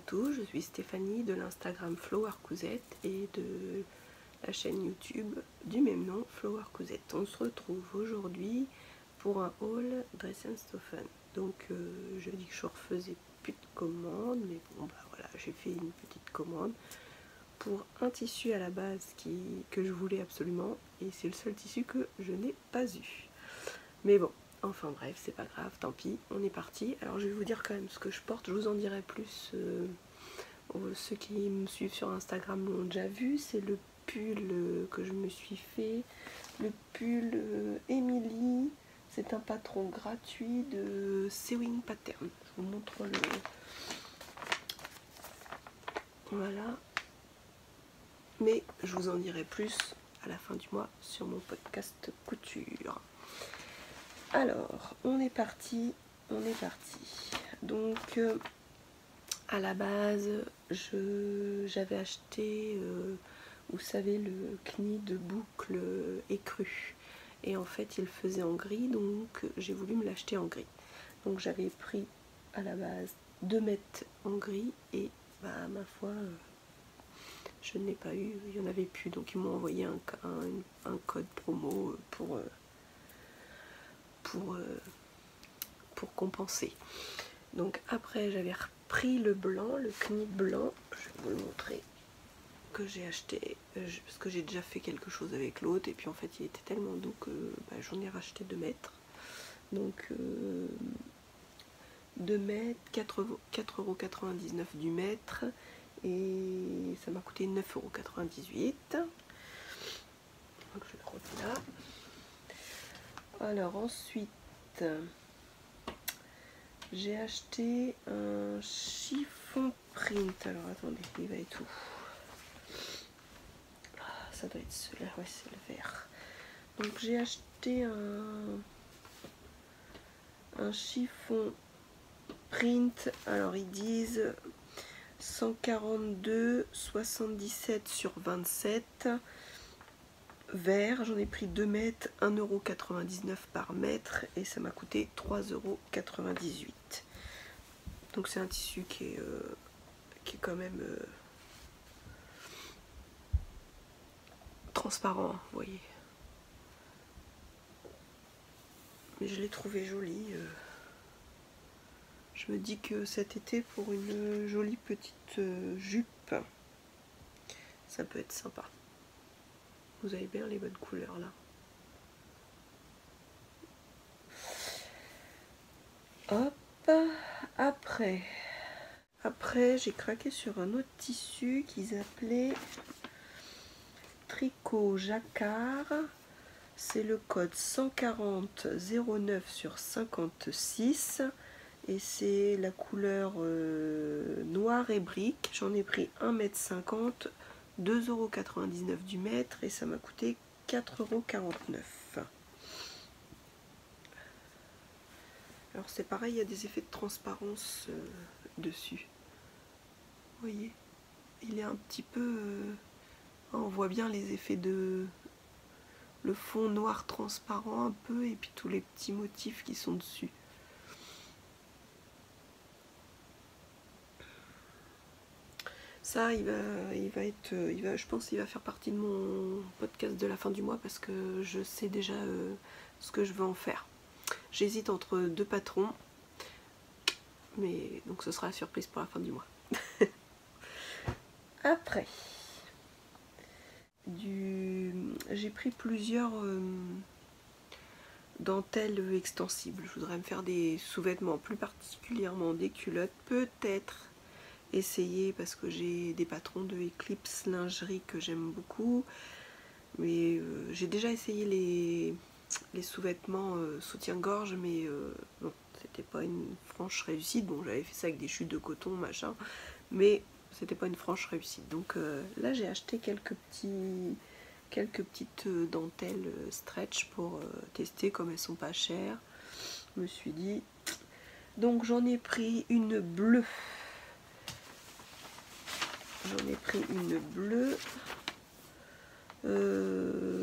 tous, je suis Stéphanie de l'Instagram Flower Cousette et de la chaîne YouTube du même nom, Flower Cousette. On se retrouve aujourd'hui pour un haul Dress & Stoffen. Donc je dis que je refaisais plus de commandes, mais bon bah voilà, j'ai fait une petite commande pour un tissu à la base que je voulais absolument, et c'est le seul tissu que je n'ai pas eu. Mais bon, enfin bref, c'est pas grave, tant pis, on est parti. Alors je vais vous dire quand même ce que je porte, je vous en dirai plus. Ceux qui me suivent sur Instagram l'ont déjà vu, c'est le pull que je me suis fait, le pull Emily. C'est un patron gratuit de Sewing Pattern. Je vous montre le... Voilà. Mais je vous en dirai plus à la fin du mois sur mon podcast couture. Alors, on est parti. Donc, à la base, j'avais acheté, vous savez, le knit de boucle écru. Et en fait, il faisait en gris, donc j'ai voulu me l'acheter en gris. Donc, j'avais pris à la base 2 mètres en gris et, bah, ma foi, je ne l'ai pas eu, il n'y en avait plus. Donc, ils m'ont envoyé un code promo pour compenser. Donc après j'avais repris le blanc, le knit blanc, je vais vous le montrer, que j'ai acheté parce que j'ai déjà fait quelque chose avec l'autre, et puis en fait il était tellement doux que j'en ai racheté 2 mètres. Donc 2 mètres, 4,99 € du mètre, et ça m'a coûté 9,98 €. Donc je le remets là. Alors ensuite j'ai acheté un chiffon print. Alors attendez, il va être où? Ça doit être celui-là, ouais, c'est le vert. Donc j'ai acheté un chiffon print. Alors ils disent 142,77 sur 27. Vert, j'en ai pris 2 mètres, 1,99 € par mètre, et ça m'a coûté 3,98 €. Donc c'est un tissu qui est quand même transparent, vous voyez. Mais je l'ai trouvé joli. Je me dis que cet été, pour une jolie petite jupe, ça peut être sympa. Vous avez bien les bonnes couleurs là. Hop, après j'ai craqué sur un autre tissu qu'ils appelaient tricot jacquard. C'est le code 140,09 sur 56, et c'est la couleur noir et brique. J'en ai pris 1,50 m, 2,99 € du mètre, et ça m'a coûté 4,49 €. Alors c'est pareil, il y a des effets de transparence dessus. Vous voyez, il est un petit peu... on voit bien les effets de... le fond noir transparent un peu, et puis tous les petits motifs qui sont dessus. Ça, je pense qu'il va faire partie de mon podcast de la fin du mois, parce que je sais déjà ce que je veux en faire. J'hésite entre 2 patrons, mais donc ce sera la surprise pour la fin du mois. Après, j'ai pris plusieurs dentelles extensibles. Je voudrais me faire des sous-vêtements, plus particulièrement des culottes, peut-être essayer, parce que j'ai des patrons de Eclipse lingerie que j'aime beaucoup, mais j'ai déjà essayé les sous-vêtements soutien-gorge, mais bon, c'était pas une franche réussite. Bon, j'avais fait ça avec des chutes de coton, machin, mais c'était pas une franche réussite. Donc là j'ai acheté quelques petites dentelles stretch pour tester, comme elles sont pas chères. Je me suis dit, donc j'en ai pris une bleue.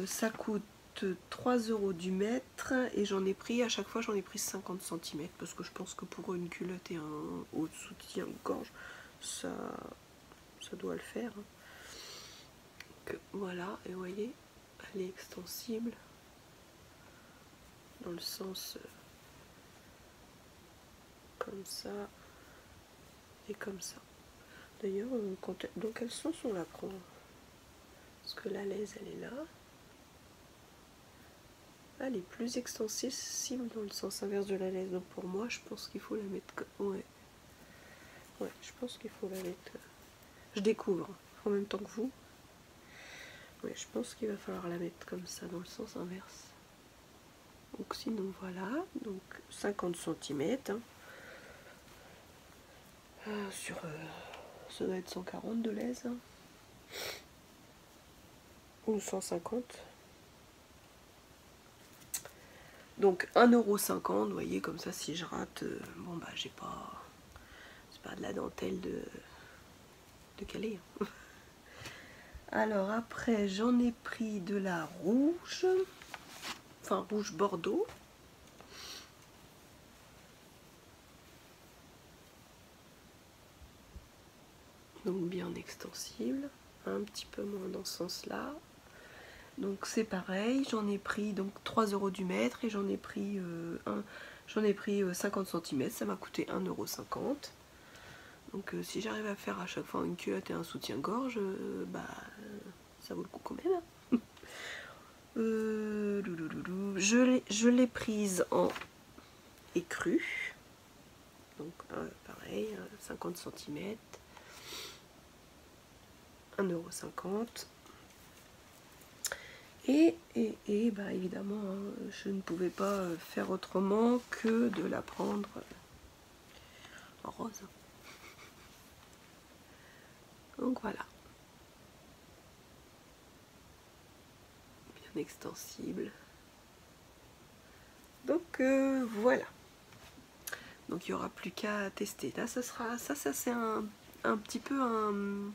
Ça coûte 3 € du mètre, et j'en ai pris, à chaque fois j'en ai pris 50 cm, parce que je pense que pour une culotte et un haut de soutien-gorge, ça doit le faire. Donc, voilà, et vous voyez, elle est extensible dans le sens comme ça et comme ça. D'ailleurs, dans quel sens on la prend? Parce que la laise, elle est là. Elle est plus extensible dans le sens inverse de la laise. Donc pour moi, je pense qu'il faut la mettre comme... Ouais, je pense qu'il faut la mettre... Je découvre en même temps que vous. Ouais, je pense qu'il va falloir la mettre comme ça, dans le sens inverse. Donc sinon, voilà. Donc 50 cm. Hein. Sur... ça doit être 140 de laise. Hein. Ou 150. Donc 1,50 €, vous voyez, comme ça, si je rate, bon bah j'ai pas... C'est pas de la dentelle de Calais. Hein. Alors après, j'en ai pris de la rouge, enfin rouge bordeaux. Donc bien extensible, un petit peu moins dans ce sens-là. Donc c'est pareil, j'en ai pris donc 3 € du mètre et j'en ai pris 50 cm, ça m'a coûté 1,50 €. Donc si j'arrive à faire à chaque fois une culotte et un soutien-gorge, bah ça vaut le coup quand même. Je l'ai prise en écru, donc pareil, 50 cm, 1,50 €. Et bah évidemment, hein, je ne pouvais pas faire autrement que de la prendre en rose. Donc voilà. Bien extensible. Donc voilà. Donc il n'y aura plus qu'à tester. Là, ça c'est un petit peu un...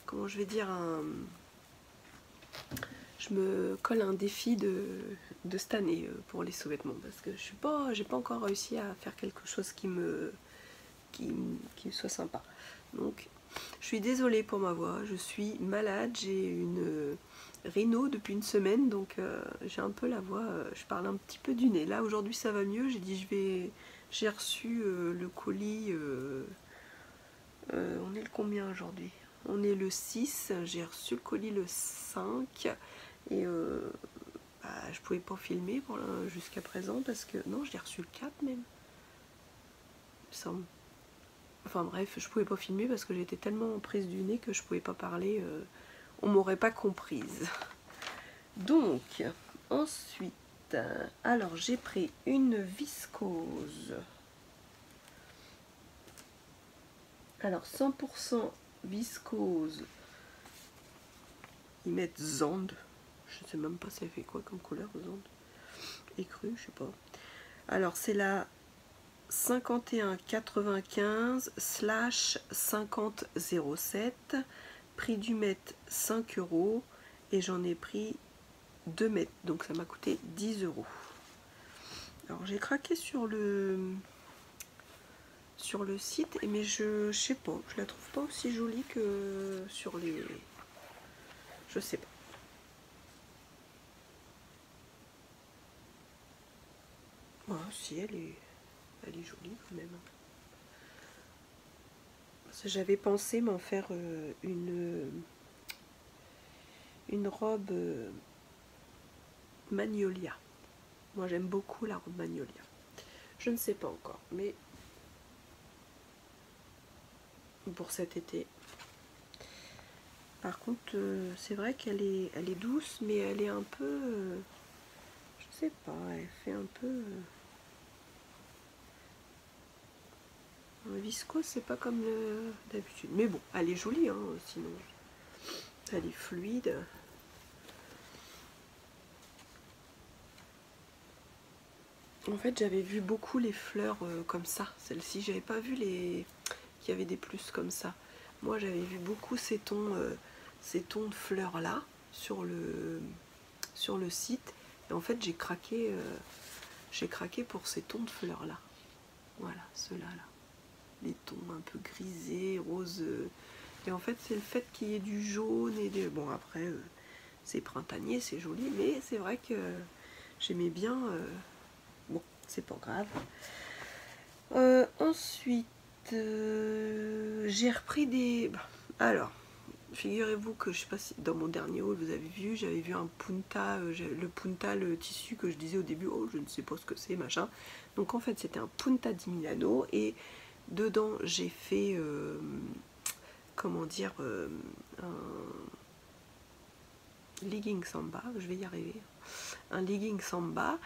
Comment je vais dire, je me colle un défi de cette année pour les sous-vêtements parce que j'ai pas encore réussi à faire quelque chose qui soit sympa. Donc je suis désolée pour ma voix, je suis malade, j'ai une rhino depuis une semaine, donc j'ai un peu la voix, je parle un petit peu du nez. Là aujourd'hui ça va mieux, j'ai dit j'ai reçu le colis, on est le combien aujourd'hui? On est le 6, j'ai reçu le colis le 5 et bah, je pouvais pas filmer jusqu'à présent parce que... Non, je l'ai reçu le 4 même. Il me semble. Enfin bref, je pouvais pas filmer parce que j'étais tellement prise du nez que je pouvais pas parler. On m'aurait pas comprise. Donc, ensuite, alors j'ai pris une viscose. Alors 100% viscose. Ils mettent Zand. Je sais même pas ça fait quoi comme couleur Zand. Écru, je sais pas. Alors c'est la 51,95/50,07. Prix du mètre 5 € et j'en ai pris 2 mètres. Donc ça m'a coûté 10 €. Alors j'ai craqué sur le site, mais je sais pas, je la trouve pas aussi jolie que sur les... Je sais pas. Ah, si, elle est jolie quand même. J'avais pensé m'en faire une robe Magnolia. Moi j'aime beaucoup la robe Magnolia. Je ne sais pas encore, mais pour cet été. Par contre, c'est vrai qu'elle est douce, mais elle est un peu... je sais pas, elle fait un peu... viscose, c'est pas comme d'habitude. Mais bon, elle est jolie, hein, sinon. Elle est fluide. En fait, j'avais vu beaucoup les fleurs comme ça. Celle-ci, j'avais pas vu qu'il y avait des plus comme ça. Moi, j'avais vu beaucoup ces tons de fleurs là sur le site. Et en fait, j'ai craqué pour ces tons de fleurs là. Voilà, ceux-là là. les tons un peu grisés, rose. Et en fait, c'est le fait qu'il y ait du jaune et des... Bon, après, c'est printanier, c'est joli, mais c'est vrai que j'aimais bien. Bon, c'est pas grave. Ensuite, j'ai repris des... Alors, figurez-vous que je sais pas si dans mon dernier haul vous avez vu, j'avais vu un punta, le punta, le tissu que je disais au début, oh je ne sais pas ce que c'est, machin. Donc en fait c'était un punta di Milano et dedans j'ai fait, comment dire, un legging samba, je vais y arriver, un legging samba.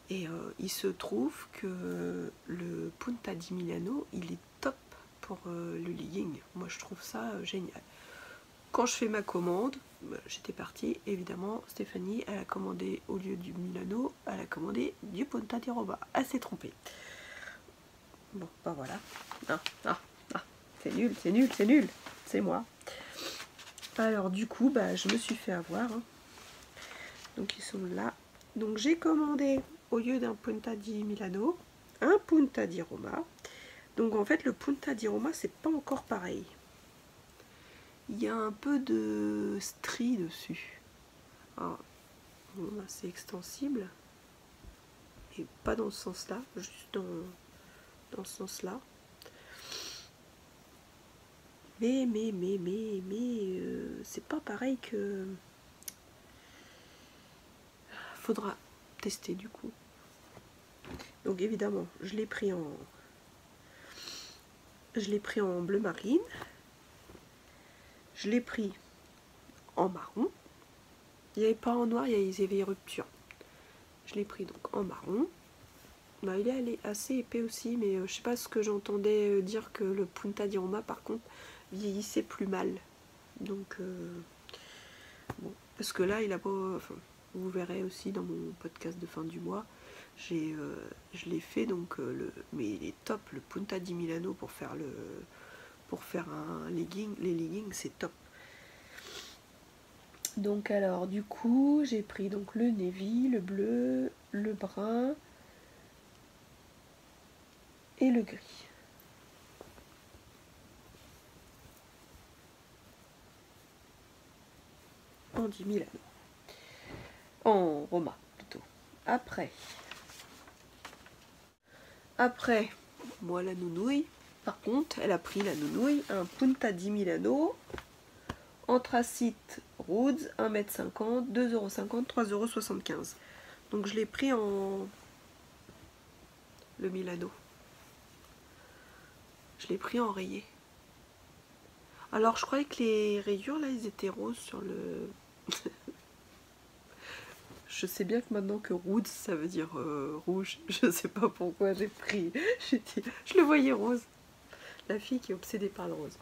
Et il se trouve que le punta di Milano, il est top pour le legging. Moi je trouve ça génial. Quand je fais ma commande, j'étais partie, évidemment, Stéphanie, elle a commandé, au lieu du Milano, elle a commandé du Punta di Roma. Elle s'est trompée. Bon, bah voilà. C'est nul, c'est nul, c'est nul. C'est moi. Alors du coup, bah, je me suis fait avoir. Hein. Donc ils sont là. Donc j'ai commandé, au lieu d'un Punta di Milano, un Punta di Roma. Donc en fait, le Punta di Roma, c'est pas encore pareil. Il y a un peu de strie dessus. Alors, bon, c'est extensible. Et pas dans ce sens-là, juste dans ce sens-là. Mais, c'est pas pareil que... Faudra tester du coup. Donc évidemment, je l'ai pris en bleu marine. Je l'ai pris en marron. Il n'y avait pas en noir, il y avait rupture. Je l'ai pris donc en marron. Bah, il est assez épais aussi, mais je sais pas ce que j'entendais dire que le Punta di Roma par contre vieillissait plus mal. Donc bon, parce que là il a pas. Enfin, vous verrez aussi dans mon podcast de fin du mois, je l'ai fait donc mais il est top le Punta di Milano pour faire un legging. Les leggings c'est top. Donc alors du coup j'ai pris donc le navy, le bleu, le brun et le gris. En 10 Milano. En Roma plutôt. Après, moi la nounouille, par contre, elle a pris la nounouille, un Punta di Milano, anthracite Rhodes, 1,50 m, 2,50 €, 3,75 €. Donc je l'ai pris en le Milano. Je l'ai pris en rayé. Alors je croyais que les rayures là, ils étaient roses sur le... Je sais bien que maintenant que Rhodes ça veut dire rouge, je sais pas pourquoi j'ai pris. Je le voyais rose. La fille qui est obsédée par le rose.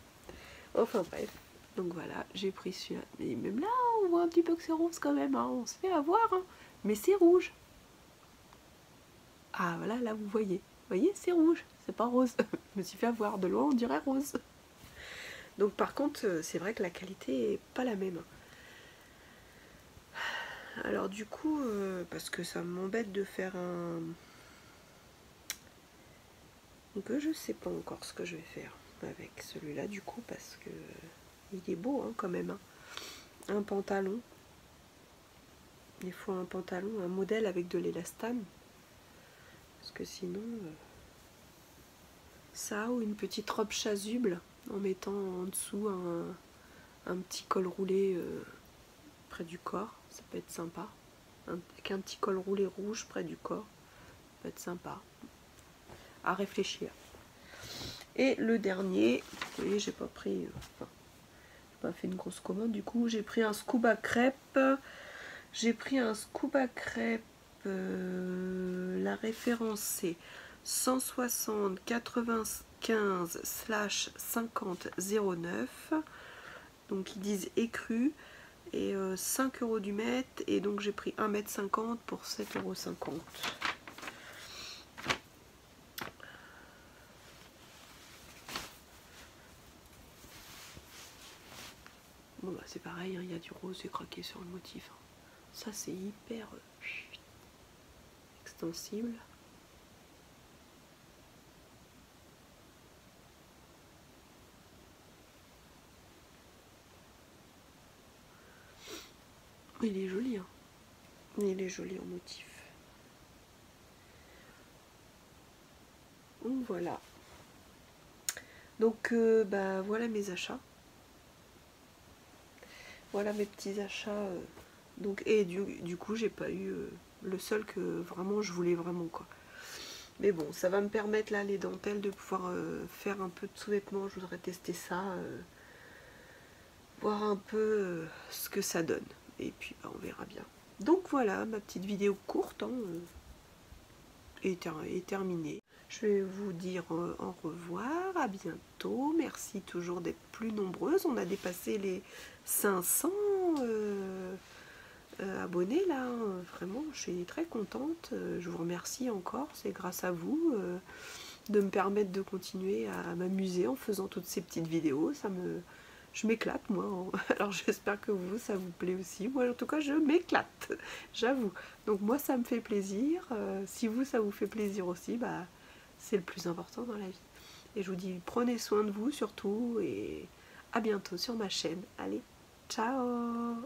Enfin bref, donc voilà, j'ai pris celui-là. Mais même là, on voit un petit peu que c'est rose quand même, hein. On se fait avoir, hein. Mais c'est rouge. Ah voilà, là vous voyez, c'est rouge, c'est pas rose. Je me suis fait avoir, de loin on dirait rose. Donc par contre, c'est vrai que la qualité est pas la même. Alors du coup, parce que ça m'embête de faire un... Donc je sais pas encore ce que je vais faire avec celui-là du coup, parce que il est beau hein, quand même. Hein. Un pantalon. Il faut un pantalon, un modèle avec de l'élastane. Parce que sinon... ça ou une petite robe chasuble en mettant en dessous un petit col roulé près du corps. Ça peut être sympa. Avec un petit col roulé rouge près du corps. Ça peut être sympa. À réfléchir. Et le dernier, vous voyez, j'ai pas pris... j'ai pas fait une grosse commande du coup. J'ai pris un scuba crêpe. J'ai pris un scuba crêpe. La référence c'est 160 95 /50 09. Donc ils disent écru. Et 5 € du mètre. Et donc j'ai pris 1,50 m pour 7,50 €. Bon bah c'est pareil, hein, il y a du rose et craqué sur le motif. Hein. Ça c'est hyper extensible. Il est joli, hein. Il est joli en motif. Donc voilà. Donc bah, voilà mes achats. Voilà mes petits achats. Donc, et du coup j'ai pas eu le seul que vraiment je voulais vraiment quoi. Mais bon, ça va me permettre là les dentelles de pouvoir faire un peu de sous-vêtements. Je voudrais tester ça, voir un peu ce que ça donne. Et puis bah, on verra bien. Donc voilà, ma petite vidéo courte hein, est terminée. Je vais vous dire au revoir, à bientôt. Merci toujours d'être plus nombreuses. On a dépassé les 500 abonnés là. Vraiment, je suis très contente. Je vous remercie encore. C'est grâce à vous de me permettre de continuer à m'amuser en faisant toutes ces petites vidéos. Je m'éclate moi. Alors j'espère que vous, ça vous plaît aussi. Moi en tout cas, je m'éclate. J'avoue. Donc moi, ça me fait plaisir. Si vous, ça vous fait plaisir aussi, bah c'est le plus important dans la vie. Et je vous dis, prenez soin de vous surtout et à bientôt sur ma chaîne. Allez, ciao!